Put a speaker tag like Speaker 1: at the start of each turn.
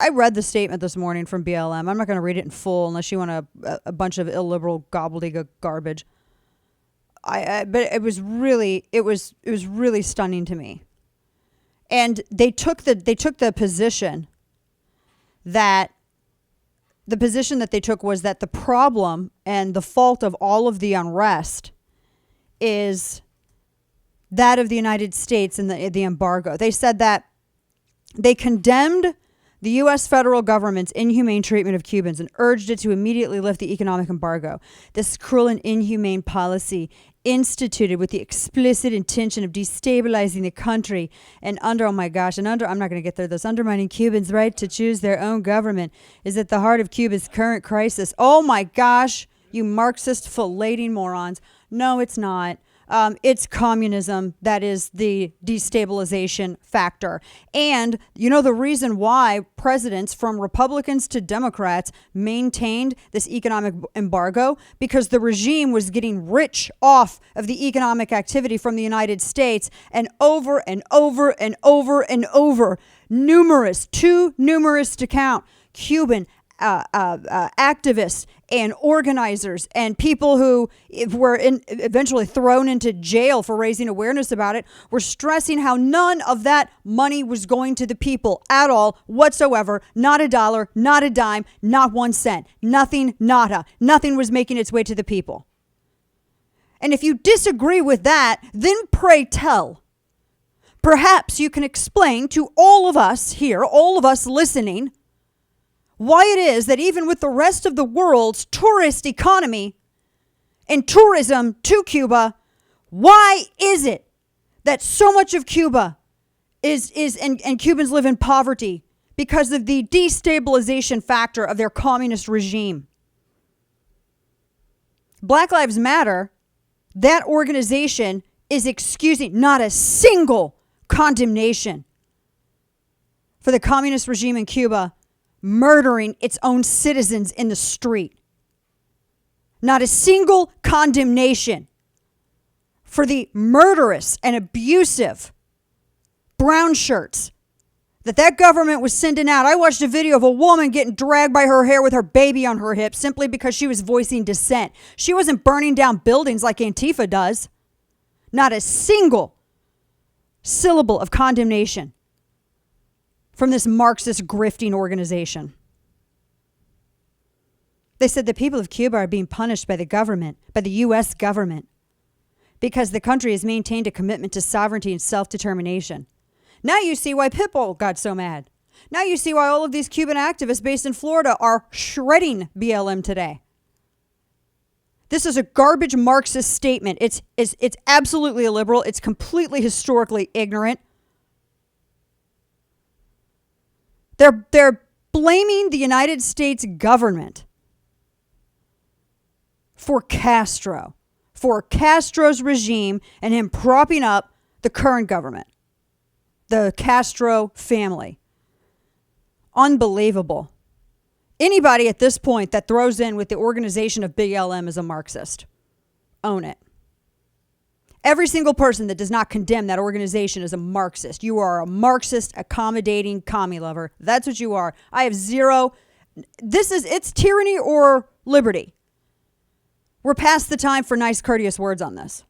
Speaker 1: I read the statement this morning from BLM. I'm not going to read it in full unless you want a bunch of illiberal gobbledygook garbage. But it was really stunning to me. And they took the position that they took was that the problem and the fault of all of the unrest is that of the United States and the embargo. They said that they condemned the U.S. federal government's inhumane treatment of Cubans and urged it to immediately lift the economic embargo. This cruel and inhumane policy instituted with the explicit intention of destabilizing the country and I'm not going to get there, this undermining Cubans' right to choose their own government is at the heart of Cuba's current crisis. Oh my gosh, you Marxist filleting morons. No, it's not. It's communism that is the destabilization factor. And you know the reason why presidents from Republicans to Democrats maintained this economic embargo? Because the regime was getting rich off of the economic activity from the United States, and over and over and over and over, too numerous to count, Cuban activists and organizers and people who were eventually thrown into jail for raising awareness about it were stressing how none of that money was going to the people at all whatsoever. Not a dollar, not a dime, not 1 cent. Nothing, nada. Nothing was making its way to the people. And if you disagree with that, then pray tell. Perhaps you can explain to all of us here, all of us listening, why it is that even with the rest of the world's tourist economy and tourism to Cuba, why is it that so much of Cuba and Cubans live in poverty because of the destabilization factor of their communist regime? Black Lives Matter, that organization is excusing not a single condemnation for the communist regime in Cuba murdering its own citizens in the street. Not a single condemnation for the murderous and abusive brown shirts that government was sending out. I watched a video of a woman getting dragged by her hair with her baby on her hip simply because she was voicing dissent. She wasn't burning down buildings like Antifa does. Not a single syllable of condemnation from this Marxist grifting organization. They said the people of Cuba are being punished by the government, by the U.S. government, because the country has maintained a commitment to sovereignty and self-determination. Now you see why Pitbull got so mad. Now you see why all of these Cuban activists based in Florida are shredding BLM today. This is a garbage Marxist statement. It's absolutely illiberal. It's completely historically ignorant. They're blaming the United States government for Castro, for Castro's regime and him propping up the current government, the Castro family. Unbelievable. Anybody at this point that throws in with the organization of BLM is a Marxist. Own it. Every single person that does not condemn that organization is a Marxist. You are a Marxist, accommodating commie lover. That's what you are. I have zero. It's tyranny or liberty. We're past the time for nice, courteous words on this.